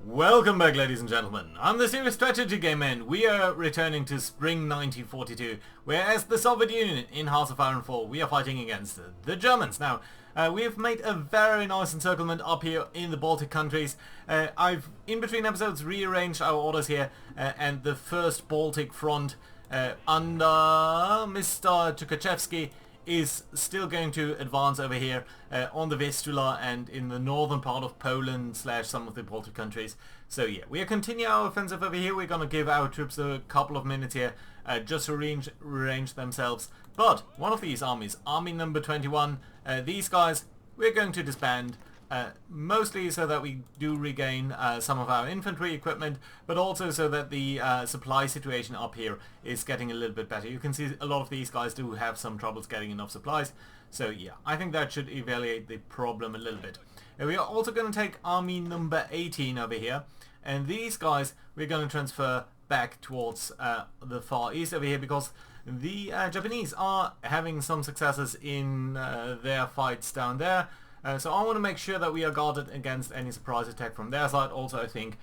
Welcome back, ladies and gentlemen. I'm the Serious Strategy Game, and we are returning to Spring 1942, where as the Soviet Union in Hearts of Iron 4, we are fighting against the Germans. Now, we have made a very nice encirclement up here in the Baltic countries. I've, in between episodes, rearranged our orders here, and the first Baltic front under Mr. Tukhachevsky is still going to advance over here on the Vistula and in the northern part of Poland / some of the Baltic countries. So yeah, we are continuing our offensive over here. We're going to give our troops a couple of minutes here just to rearrange themselves. But one of these armies, army number 21, these guys we're going to disband. Mostly so that we do regain some of our infantry equipment, but also so that the supply situation up here is getting a little bit better. You can see a lot of these guys do have some troubles getting enough supplies, so yeah, I think that should alleviate the problem a little bit. We are also going to take army number 18 over here, and these guys we're going to transfer back towards the far east over here, because the Japanese are having some successes in their fights down there. So I want to make sure that we are guarded against any surprise attack from their side. Also, I think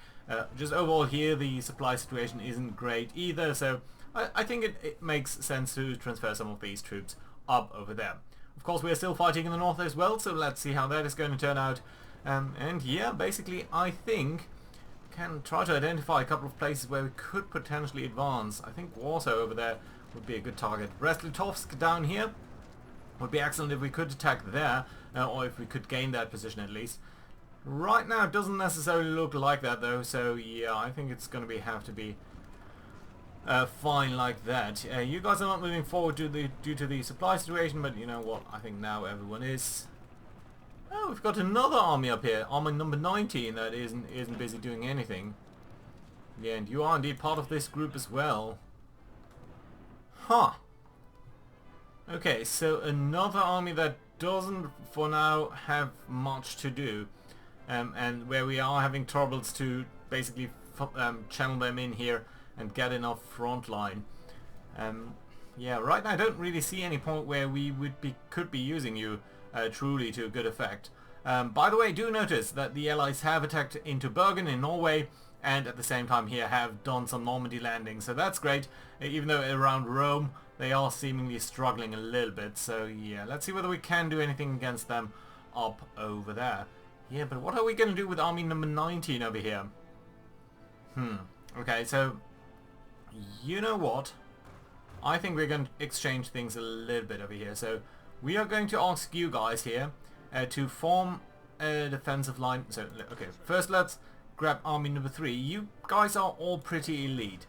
just overall here the supply situation isn't great either, so I think it makes sense to transfer some of these troops up over there. Of course, we are still fighting in the north as well, so let's see how that is going to turn out. And yeah, basically I think can try to identify a couple of places where we could potentially advance. I think Warsaw over there would be a good target. Brest-Litovsk down here would be excellent if we could attack there, or if we could gain that position at least. Right now it doesn't necessarily look like that though, so yeah, I think it's going to have to be fine like that. You guys are not moving forward due to the supply situation, but you know what, I think now everyone is. Oh, we've got another army up here, army number 19, that isn't busy doing anything. Yeah, and you are indeed part of this group as well. Huh. Okay, so another army that doesn't for now have much to do, and where we are having troubles to basically channel them in here and get enough Frontline. Yeah, right now I don't really see any point where we could be using you truly to good effect. By the way, do notice that the Allies have attacked into Bergen in Norway, and at the same time here have done some Normandy landings, so that's great, even though around Rome they are seemingly struggling a little bit. So yeah, let's see whether we can do anything against them up over there. Yeah, but what are we going to do with army number 19 over here? Okay, so you know what? I think we're going to exchange things a little bit over here. So we are going to ask you guys here to form a defensive line. So okay, first let's grab army number 3. You guys are all pretty elite.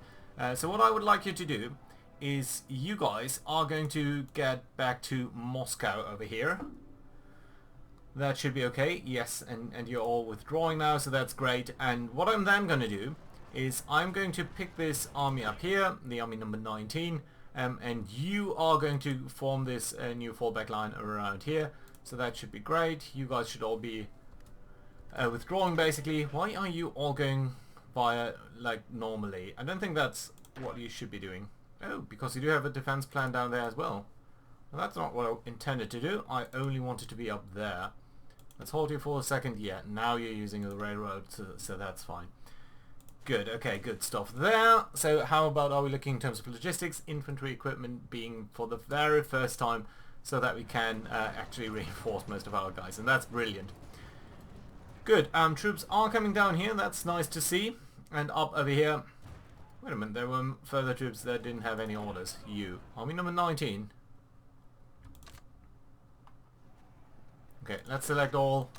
So what I would like you to do is you guys are going to get back to Moscow over here. That should be okay. Yes, and you're all withdrawing now, so that's great. And what I'm then going to do is I'm going to pick this army up here, the army number 19, and you are going to form this new fallback line around here. So that should be great. You guys should all be withdrawing basically. Why are you all going via like normally? I don't think that's what you should be doing. Oh, because you do have a defense plan down there as well. Well, that's not what I intended to do. I only wanted to be up there. Let's hold you for a second. Yeah, now you're using the railroad, so that's fine. Good, okay, good stuff there. So how about are we looking in terms of logistics, infantry equipment being for the very first time, so that we can actually reinforce most of our guys, and that's brilliant. Good, troops are coming down here, that's nice to see. And up over here, wait a minute, there were further troops that didn't have any orders. You. Army number 19. Okay, let's select all.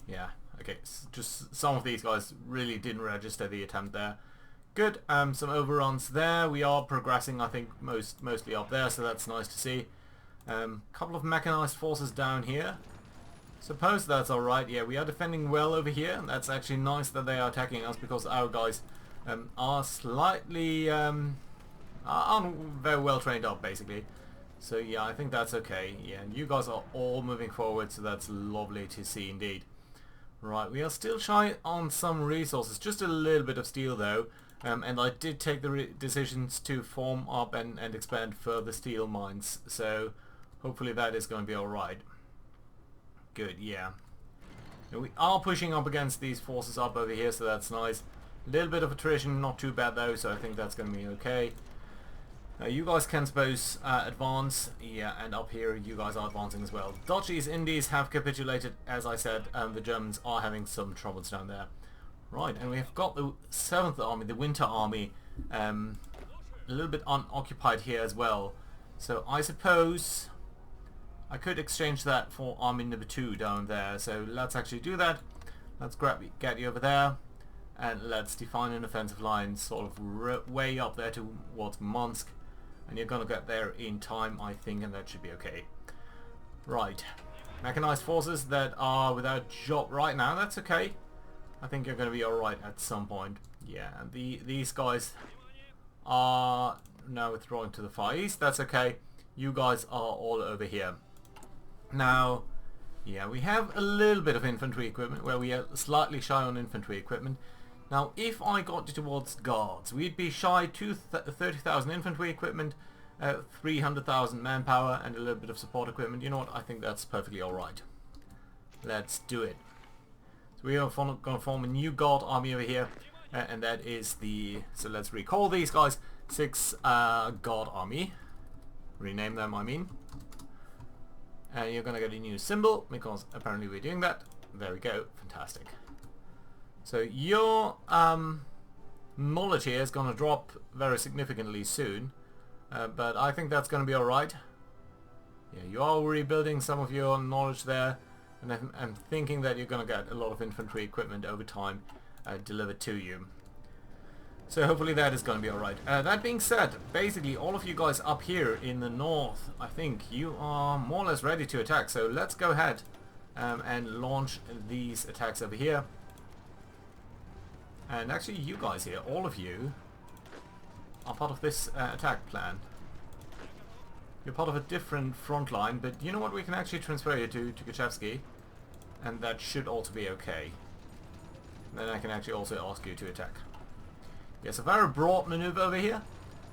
Yeah, okay, just some of these guys really didn't register the attempt there. Good, some overruns there. We are progressing, I think, mostly up there, so that's nice to see. Couple of mechanized forces down here. Suppose that's alright. Yeah, we are defending well over here, and that's actually nice that they are attacking us, because our guys are slightly aren't very well trained up basically. So yeah, I think that's okay. Yeah, and you guys are all moving forward, so that's lovely to see indeed. Right, we are still shy on some resources, just a little bit of steel though, and I did take the decisions to form up and expand further steel mines, so hopefully that is going to be alright. Good, yeah. Now, we are pushing up against these forces up over here, so that's nice. A little bit of attrition, not too bad though, so I think that's going to be okay. You guys can suppose advance, yeah, and up here you guys are advancing as well. Dutch East Indies have capitulated, as I said, the Germans are having some troubles down there. Right, and we've got the 7th Army, the Winter Army, a little bit unoccupied here as well. So I suppose I could exchange that for Army number 2 down there. So let's actually do that. Let's get you over there. And let's define an offensive line sort of way up there towards Minsk. And you're going to get there in time, I think, and that should be okay. Right. Mechanized forces that are without job right now, that's okay. I think you're going to be alright at some point. Yeah, and these guys are now withdrawing to the Far East. That's okay. You guys are all over here. Now, yeah, we have a little bit of infantry equipment, where we are slightly shy on infantry equipment. Now, if I got you towards guards, we'd be shy to 30,000 infantry equipment, 300,000 manpower, and a little bit of support equipment. You know what? I think that's perfectly alright. Let's do it. So we are going to form a new guard army over here, and that is the... So let's recall these guys. 6 guard army. Rename them, I mean. And you're going to get a new symbol, because apparently we're doing that. There we go. Fantastic. So your knowledge here is going to drop very significantly soon, but I think that's going to be alright. Yeah, you are rebuilding some of your knowledge there, and I'm thinking that you're going to get a lot of infantry equipment over time delivered to you. So hopefully that is going to be alright. That being said, basically all of you guys up here in the north, I think you are more or less ready to attack. So let's go ahead and launch these attacks over here. And actually you guys here, all of you, are part of this attack plan. You're part of a different front line, but you know what, we can actually transfer you to Tukhachevsky, and that should also be okay. Then I can actually also ask you to attack. Yes, a very broad maneuver over here,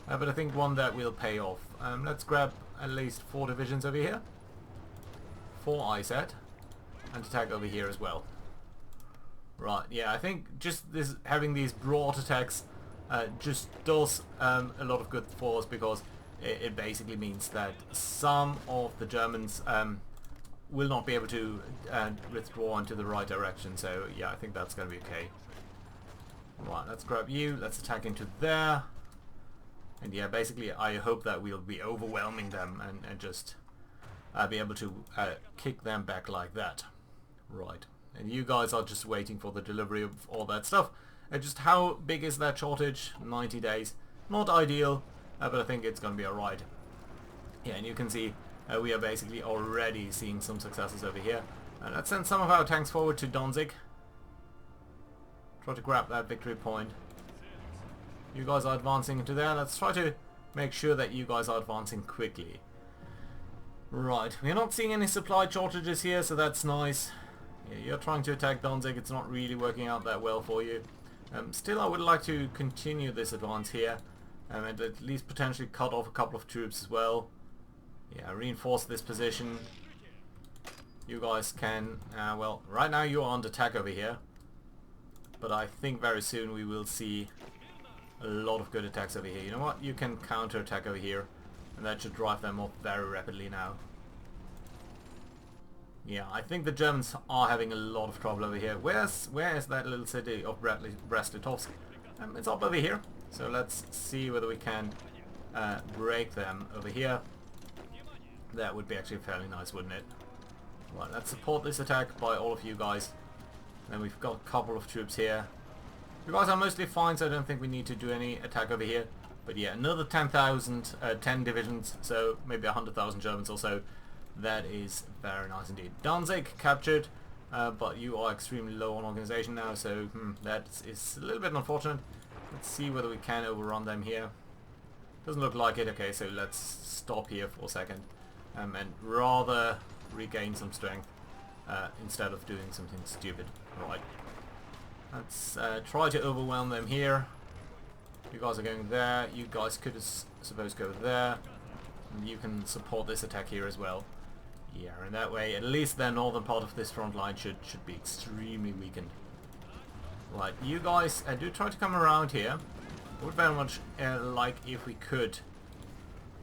but I think one that will pay off. Let's grab at least 4 divisions over here. 4 I said, and attack over here as well. Right, yeah, I think just this having these broad attacks just does a lot of good for us, because it basically means that some of the Germans will not be able to withdraw into the right direction. So yeah, I think that's going to be okay. Right, let's grab you, let's attack into there. And yeah, basically I hope that we'll be overwhelming them and just be able to kick them back like that. Right. And you guys are just waiting for the delivery of all that stuff. And just how big is that shortage? 90 days. Not ideal, but I think it's going to be alright. Yeah, and you can see we are basically already seeing some successes over here. Let's send some of our tanks forward to Danzig. Try to grab that victory point. You guys are advancing into there. Let's try to make sure that you guys are advancing quickly. Right, we're not seeing any supply shortages here, so that's nice. Yeah, you're trying to attack Danzig, it's not really working out that well for you. Still, I would like to continue this advance here, and at least potentially cut off a couple of troops as well. Yeah, reinforce this position. You guys can, well, right now you are under attack over here, but I think very soon we will see a lot of good attacks over here. You know what, you can counter attack over here, and that should drive them off very rapidly now. Yeah, I think the Germans are having a lot of trouble over here. Where is that little city of Brest-Litovsk? It's up over here. So let's see whether we can break them over here. That would be actually fairly nice, wouldn't it? Right, let's support this attack by all of you guys. And then we've got a couple of troops here. You guys are mostly fine, so I don't think we need to do any attack over here. But yeah, another 10,000, 10 divisions, so maybe 100,000 Germans or so. That is very nice indeed. Danzig captured, but you are extremely low on organization now, so that is a little bit unfortunate. Let's see whether we can overrun them here. Doesn't look like it. Okay, so let's stop here for a second and rather regain some strength instead of doing something stupid. Right. Let's try to overwhelm them here. You guys are going there. You guys could suppose go there. And you can support this attack here as well. here, and that way at least the northern part of this front line should be extremely weakened. Right, you guys do try to come around here. I would very much like if we could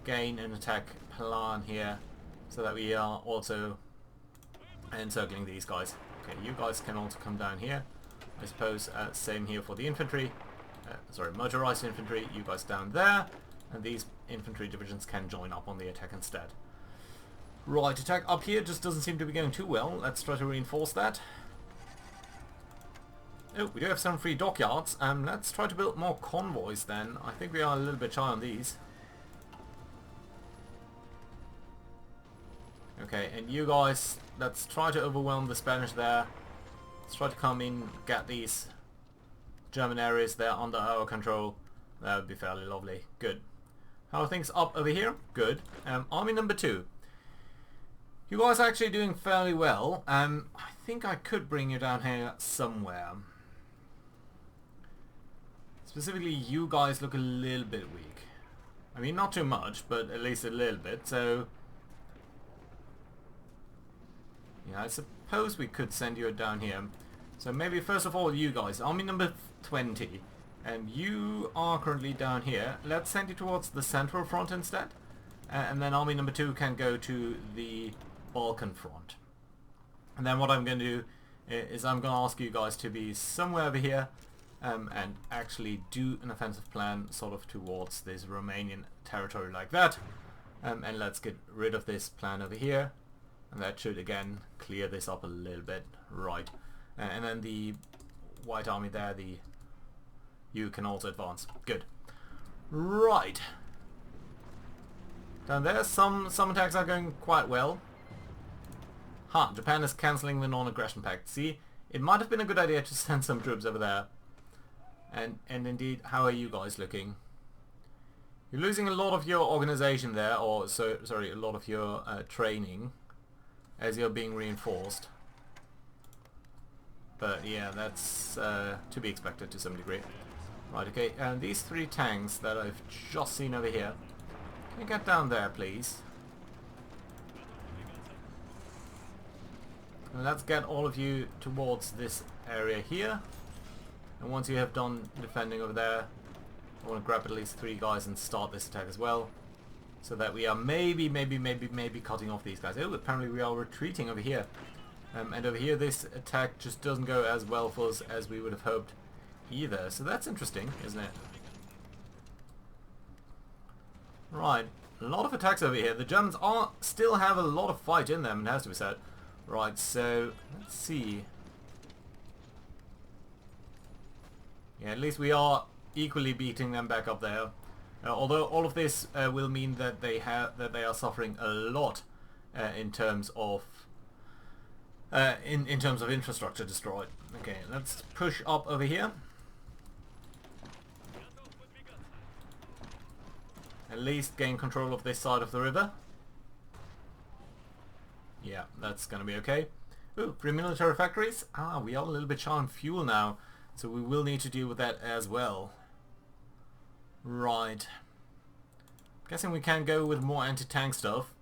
gain an attack plan here so that we are also encircling these guys. Okay, you guys can also come down here. I suppose same here for the infantry. Sorry, motorized infantry, you guys down there, and these infantry divisions can join up on the attack instead. Right, attack up here just doesn't seem to be going too well. Let's try to reinforce that. Oh, we do have some free dockyards. Let's try to build more convoys then. I think we are a little bit shy on these. Okay, and you guys, let's try to overwhelm the Spanish there. Let's try to come in, get these German areas there under our control. That would be fairly lovely. Good. How are things up over here? Good. Army number 2. You guys are actually doing fairly well. I think I could bring you down here somewhere. Specifically, you guys look a little bit weak. I mean, not too much, but at least a little bit, so... yeah, I suppose we could send you down here. So maybe first of all, you guys, army number 20, and you are currently down here. Let's send you towards the central front instead, and then army number 2 can go to the Balkan front. And then what I'm going to do is I'm going to ask you guys to be somewhere over here and actually do an offensive plan sort of towards this Romanian territory like that. And let's get rid of this plan over here. And that should again clear this up a little bit. Right. And then the White Army there, you can also advance. Good. Right. Down there, some attacks are going quite well. Japan is cancelling the non-aggression pact. See, it might have been a good idea to send some troops over there. And indeed, how are you guys looking? You're losing a lot of your organization there, or sorry, a lot of your training as you're being reinforced. But yeah, that's to be expected to some degree. Right, okay, and these 3 tanks that I've just seen over here, can you get down there, please? And let's get all of you towards this area here. And once you have done defending over there, I want to grab at least 3 guys and start this attack as well. So that we are maybe cutting off these guys. Oh, apparently we are retreating over here. And over here this attack just doesn't go as well for us as we would have hoped either. So that's interesting, isn't it? Right, a lot of attacks over here. The Germans still have a lot of fight in them, it has to be said. Right, so let's see. Yeah, at least we are equally beating them back up there. Although all of this will mean that they are suffering a lot in terms of in terms of infrastructure destroyed. Okay, let's push up over here. At least gain control of this side of the river. Yeah, that's gonna be okay. Ooh, free military factories. We are a little bit short on fuel now, so we will need to deal with that as well. Right. Guessing we can go with more anti-tank stuff.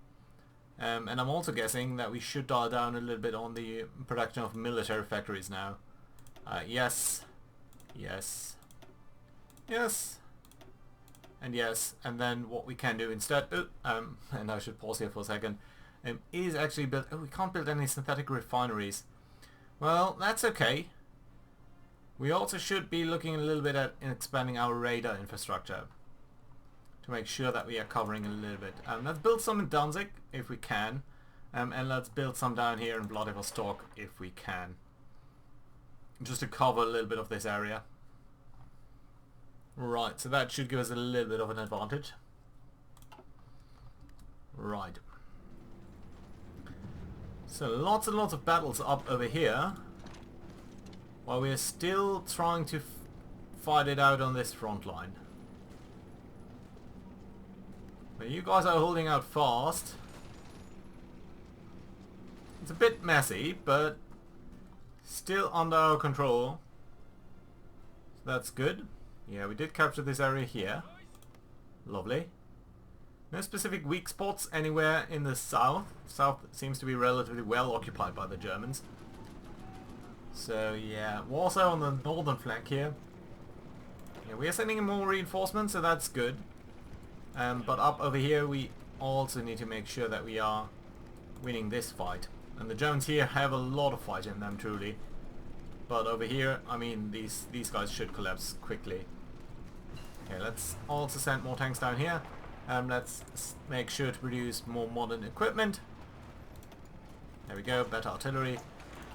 And I'm also guessing that we should dial down a little bit on the production of military factories now. Yes. Yes. Yes. And yes. And then what we can do instead... and I should pause here for a second. Is actually build... we can't build any synthetic refineries. Well, that's okay. We also should be looking a little bit at expanding our radar infrastructure to make sure that we are covering a little bit. Let's build some in Danzig if we can, and let's build some down here in Vladivostok if we can, just to cover a little bit of this area. Right, so that should give us a little bit of an advantage. Right. So lots and lots of battles up over here, while we are still trying to fight it out on this front line. But you guys are holding out fast. It's a bit messy, but still under our control. So that's good. Yeah, we did capture this area here. Lovely. No specific weak spots anywhere in the south. South seems to be relatively well occupied by the Germans. So yeah, we're also on the northern flank here. Yeah, we are sending in more reinforcements, so that's good. But up over here we also need to make sure that we are winning this fight. And the Germans here have a lot of fight in them, truly. But over here, I mean, these guys should collapse quickly. Okay, let's also send more tanks down here. Let's make sure to produce more modern equipment. There we go, better artillery.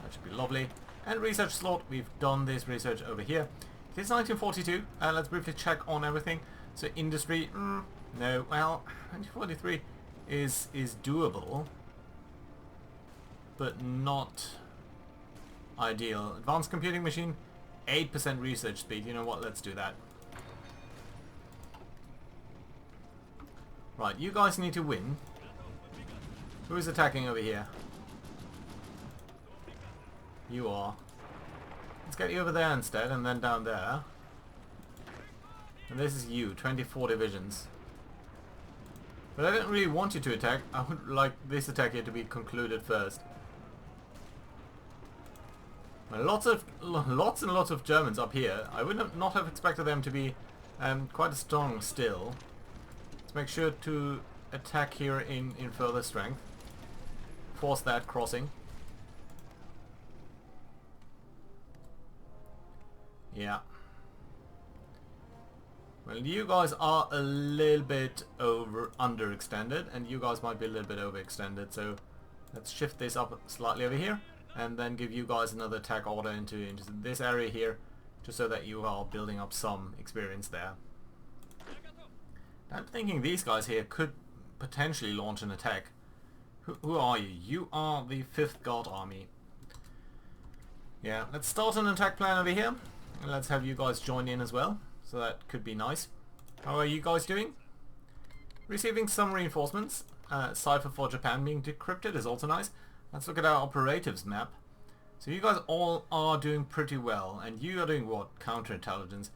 That should be lovely. And research slot, we've done this research over here. It is 1942. Let's briefly check on everything. So industry, no. Well, 1943 is doable, but not ideal. Advanced computing machine, 8% research speed. You know what? Let's do that. Right, you guys need to win. Who is attacking over here? You are. Let's get you over there instead, and then down there. And this is you, 24 divisions. But I don't really want you to attack. I would like this attack here to be concluded first. Lots and lots of Germans up here. I would not have expected them to be quite strong still. Let's make sure to attack here in further strength. Force that crossing. Yeah. Well, you guys are a little bit underextended, and you guys might be a little bit overextended, so let's shift this up slightly over here, and then give you guys another attack order into this area here, just so that you are building up some experience there. I'm thinking these guys here could potentially launch an attack. Who are you? You are the 5th Guard Army. Yeah, let's start an attack plan over here. And let's have you guys join in as well. So that could be nice. How are you guys doing? Receiving some reinforcements. Cipher for Japan being decrypted is also nice. Let's look at our operatives map. So you guys all are doing pretty well. And you are doing what? Counterintelligence.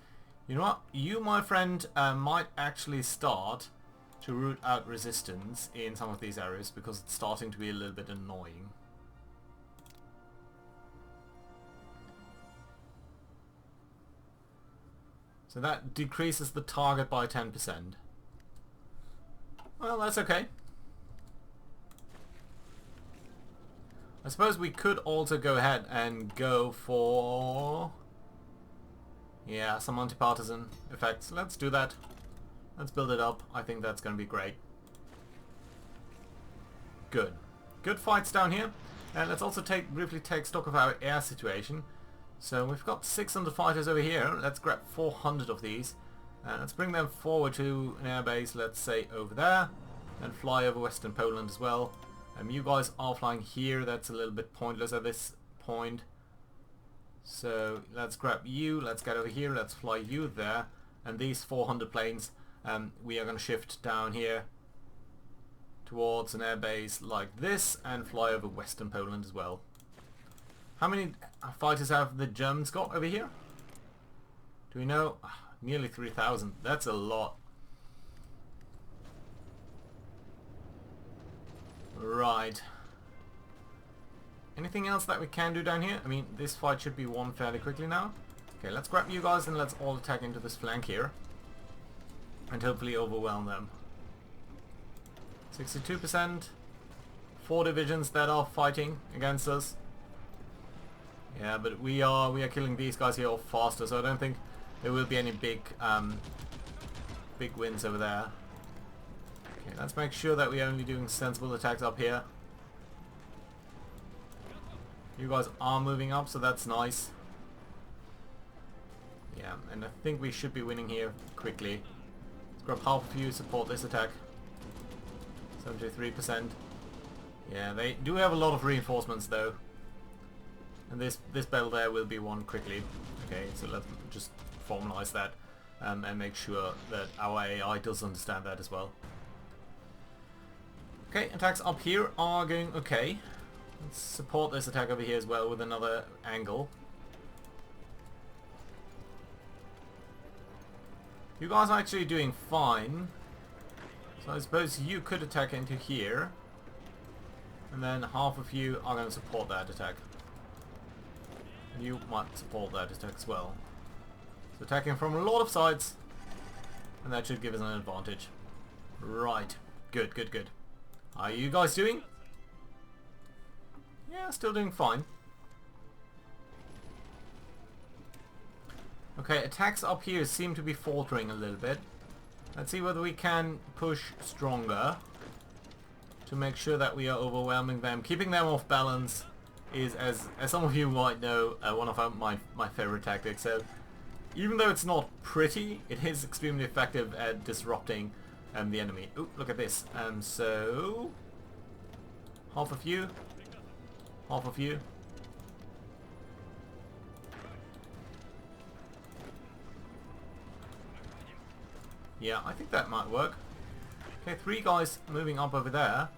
You know what? You, my friend, might actually start to root out resistance in some of these areas, because it's starting to be a little bit annoying. So that decreases the target by 10%. Well, that's okay. I suppose we could also go ahead and go for... yeah, some anti-partisan effects. Let's do that. Let's build it up. I think that's going to be great. Good. Good fights down here. And let's also briefly take stock of our air situation. So we've got 600 fighters over here. Let's grab 400 of these. Let's bring them forward to an airbase, let's say over there. And fly over Western Poland as well. You guys are flying here. That's a little bit pointless at this point. So let's grab you. Let's get over here. Let's fly you there. And these 400 planes, we are going to shift down here towards an airbase like this and fly over Western Poland as well. How many fighters have the Germans got over here? Do we know? Nearly 3,000. That's a lot. Right. Anything else that we can do down here? I mean, this fight should be won fairly quickly now. Okay, let's grab you guys and let's all attack into this flank here. And hopefully overwhelm them. 62%. 4 divisions that are fighting against us. Yeah, but we are killing these guys here off faster, so I don't think there will be any big wins over there. Okay, let's make sure that we're only doing sensible attacks up here. You guys are moving up, so that's nice. Yeah, and I think we should be winning here quickly. Let's grab half of you, support this attack. 73%. Yeah, they do have a lot of reinforcements though. And this battle there will be won quickly. Okay, so let's just formalize that and make sure that our AI does understand that as well. Okay, attacks up here are going okay. Let's support this attack over here as well with another angle. You guys are actually doing fine. So I suppose you could attack into here. And then half of you are going to support that attack. And you might support that attack as well. So attacking from a lot of sides. And that should give us an advantage. Right. Good, good, good. How are you guys doing? Yeah, still doing fine. Okay, attacks up here seem to be faltering a little bit. Let's see whether we can push stronger to make sure that we are overwhelming them. Keeping them off balance is, as some of you might know, one of my favorite tactics. So even though it's not pretty, it is extremely effective at disrupting the enemy. Ooh, look at this. So half of you, half of you. Yeah, I think that might work. Okay, 3 guys moving up over there.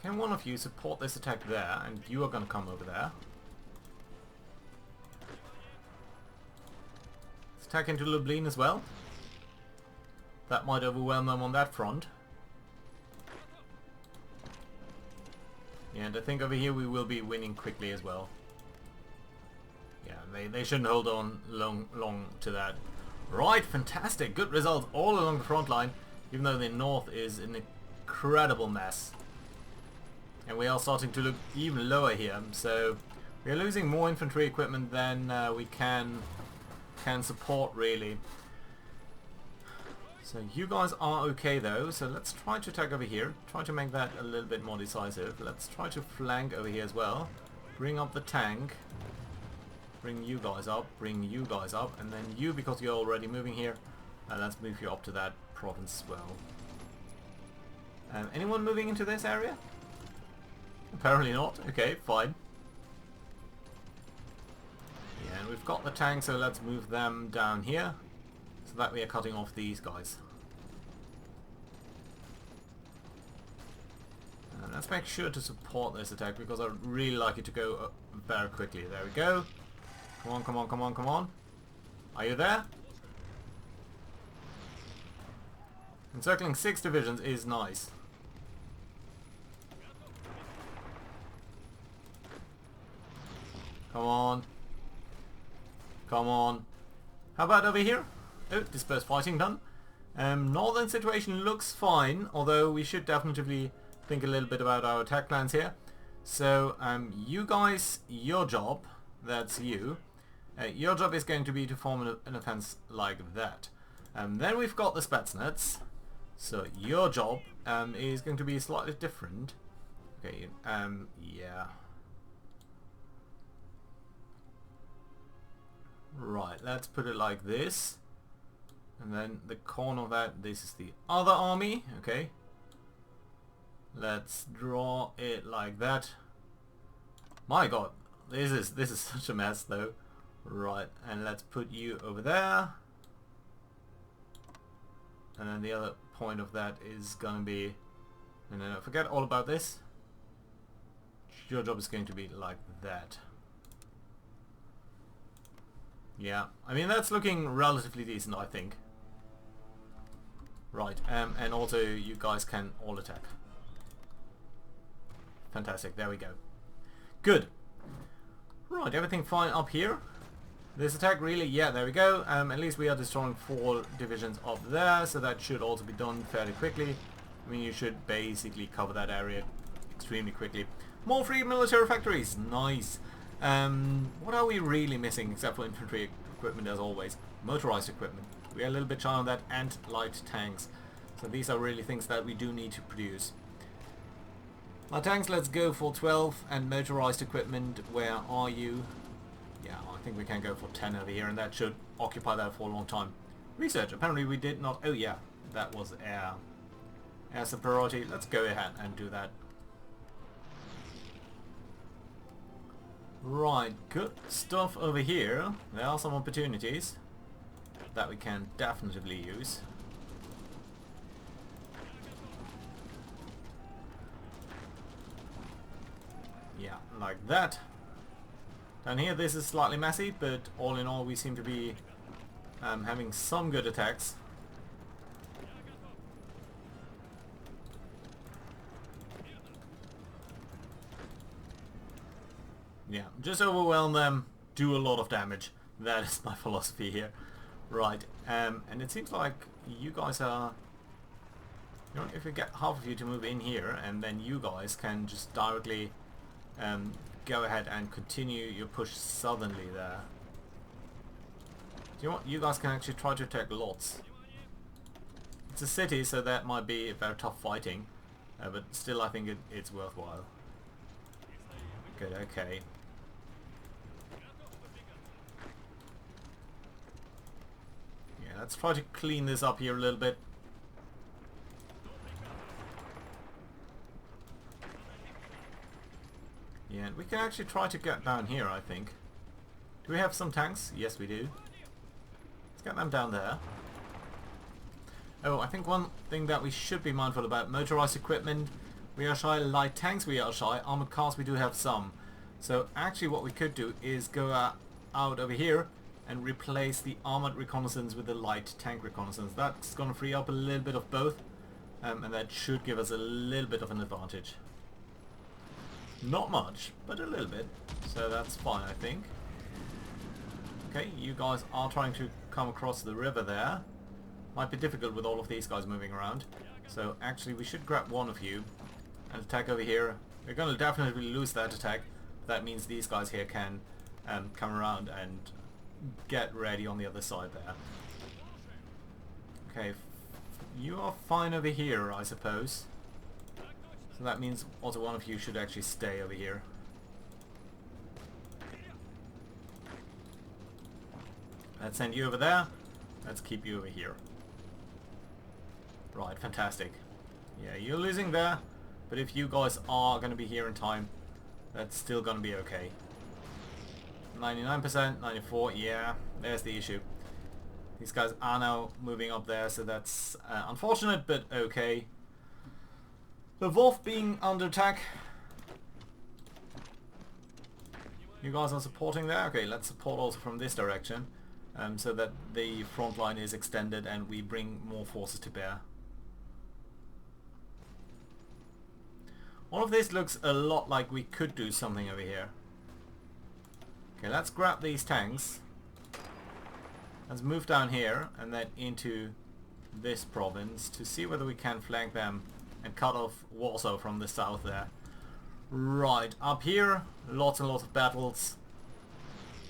Can one of you support this attack there, and you are going to come over there. Let's attack into Lublin as well. That might overwhelm them on that front. Yeah, and I think over here we will be winning quickly as well. Yeah, they shouldn't hold on long to that. Right, fantastic. Good results all along the front line, even though the north is an incredible mess. And we are starting to look even lower here, so we are losing more infantry equipment than we can support, really. So you guys are okay though, so let's try to attack over here. Try to make that a little bit more decisive. Let's try to flank over here as well. Bring up the tank. Bring you guys up, bring you guys up, and then you, because you're already moving here, let's move you up to that province as well. Anyone moving into this area? Apparently not. Okay, fine. Yeah, and we've got the tank, so let's move them down here, so that we are cutting off these guys. And let's make sure to support this attack, because I'd really like it to go very quickly. There we go. Come on, come on, come on, come on. Are you there? Encircling 6 divisions is nice. Come on. Come on. How about over here? Oh, dispersed fighting done. Northern situation looks fine, although we should definitely think a little bit about our attack plans here. So, you guys, your job, that's you. Your job is going to be to form an offense like that. Then we've got the Spetsnaz. So your job is going to be slightly different. Okay, yeah. Right, let's put it like this. And then the corner of that, this is the other army. Okay. Let's draw it like that. My god, this is such a mess though. Right, and let's put you over there. And then the other point of that is gonna be, and then forget all about this. Your job is going to be like that. Yeah, I mean that's looking relatively decent, I think. Right, and also you guys can all attack. Fantastic, there we go. Good. Right, everything fine up here. This attack really, yeah, there we go. At least we are destroying 4 divisions up there, so that should also be done fairly quickly. I mean, you should basically cover that area extremely quickly. More free military factories, nice. What are we really missing except for infantry equipment as always? Motorized equipment. We are a little bit shy on that, and light tanks. So these are really things that we do need to produce. Light tanks, let's go for 12, and motorized equipment, where are you? Yeah, I think we can go for 10 over here, and that should occupy that for a long time. Research, apparently we did not... Oh yeah, that was air. Air's a priority. Let's go ahead and do that. Right, good stuff over here. There are some opportunities that we can definitely use. Yeah, like that. Down here this is slightly messy, but all in all we seem to be having some good attacks. Yeah, just overwhelm them, do a lot of damage. That is my philosophy here. Right, and it seems like you guys are... You know, if we get half of you to move in here, and then you guys can just directly go ahead and continue your push southernly there. Do you know what? You guys can actually try to attack lots. It's a city, so that might be very tough fighting, but still I think it's worthwhile. Good, okay. Yeah, let's try to clean this up here a little bit. Yeah, and we can actually try to get down here, I think. Do we have some tanks? Yes, we do. Let's get them down there. Oh, I think one thing that we should be mindful about, motorized equipment, we are shy, light tanks we are shy, armored cars we do have some. So actually what we could do is go out over here and replace the armored reconnaissance with the light tank reconnaissance. That's going to free up a little bit of both, and that should give us a little bit of an advantage. Not much, but a little bit. So that's fine, I think. Okay, you guys are trying to come across the river there. Might be difficult with all of these guys moving around. So actually we should grab one of you and attack over here. We're going to definitely lose that attack. That means these guys here can come around and get ready on the other side there. Okay, you are fine over here, I suppose. So that means also one of you should actually stay over here. Let's send you over there. Let's keep you over here. Right, fantastic. Yeah, you're losing there, but if you guys are going to be here in time, that's still going to be okay. 99%, 94, yeah, there's the issue. These guys are now moving up there, so that's unfortunate, but okay. The Wolf being under attack. You guys are supporting there? Okay, let's support also from this direction, so that the front line is extended and we bring more forces to bear. All of this looks a lot like we could do something over here. Okay, let's grab these tanks. Let's move down here and then into this province to see whether we can flank them and cut off Warsaw from the south there. Right, up here, lots and lots of battles.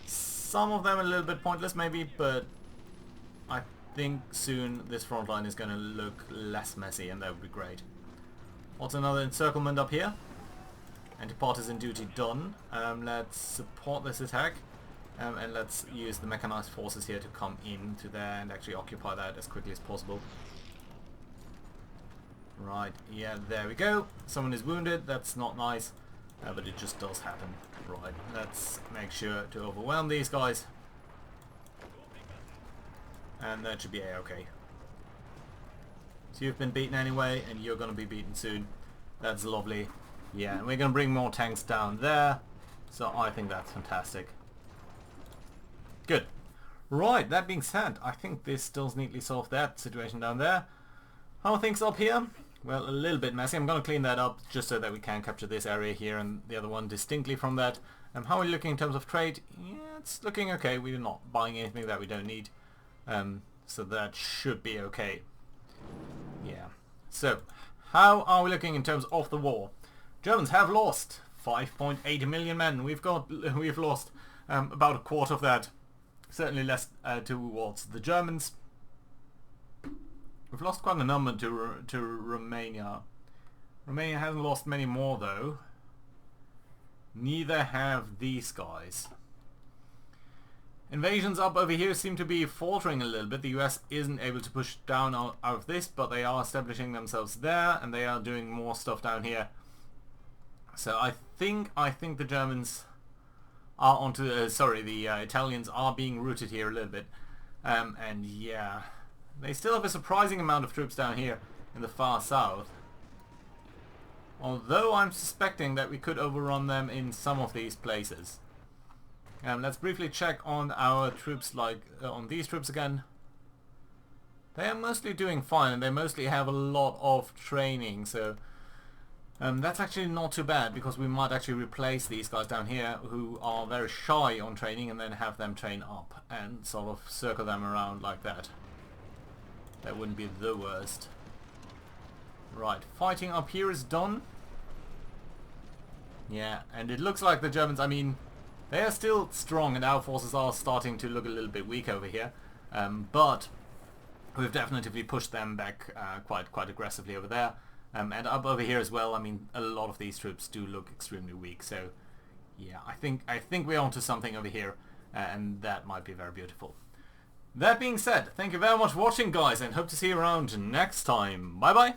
Some of them a little bit pointless maybe, but I think soon this front line is going to look less messy and that would be great. Also another encirclement up here. Anti-partisan duty done. Let's support this attack. And let's use the mechanized forces here to come into there and actually occupy that as quickly as possible. Right, yeah, there we go. Someone is wounded, that's not nice, but it just does happen. Right, let's make sure to overwhelm these guys. And that should be a-okay. So you've been beaten anyway, and you're going to be beaten soon. That's lovely. Yeah, and we're going to bring more tanks down there, so I think that's fantastic. Good. Right, that being said, I think this does neatly solve that situation down there. How are things up here? Well, a little bit messy. I'm going to clean that up just so that we can capture this area here and the other one distinctly from that. How are we looking in terms of trade? Yeah, it's looking okay. We're not buying anything that we don't need. So that should be okay. Yeah. So, how are we looking in terms of the war? Germans have lost 5.8 million men. We've lost about a quarter of that. Certainly less towards the Germans. We've lost quite a number to Romania. Romania hasn't lost many more though. Neither have these guys. Invasions up over here seem to be faltering a little bit. The US isn't able to push down out of this, but they are establishing themselves there and they are doing more stuff down here. So I think the Germans are onto the Italians are being routed here a little bit. And yeah, they still have a surprising amount of troops down here in the far south. Although I'm suspecting that we could overrun them in some of these places. Let's briefly check on our troops, on these troops again. They are mostly doing fine and they mostly have a lot of training, so That's actually not too bad, because we might actually replace these guys down here who are very shy on training, and then have them train up and sort of circle them around like that. That wouldn't be the worst. Right, fighting up here is done. Yeah, and it looks like the Germans, I mean, they are still strong and our forces are starting to look a little bit weak over here. But we've definitely pushed them back quite aggressively over there. And up over here as well. I mean, a lot of these troops do look extremely weak. So, yeah, I think we're onto something over here, and that might be very beautiful. That being said, thank you very much for watching, guys, and hope to see you around next time. Bye bye.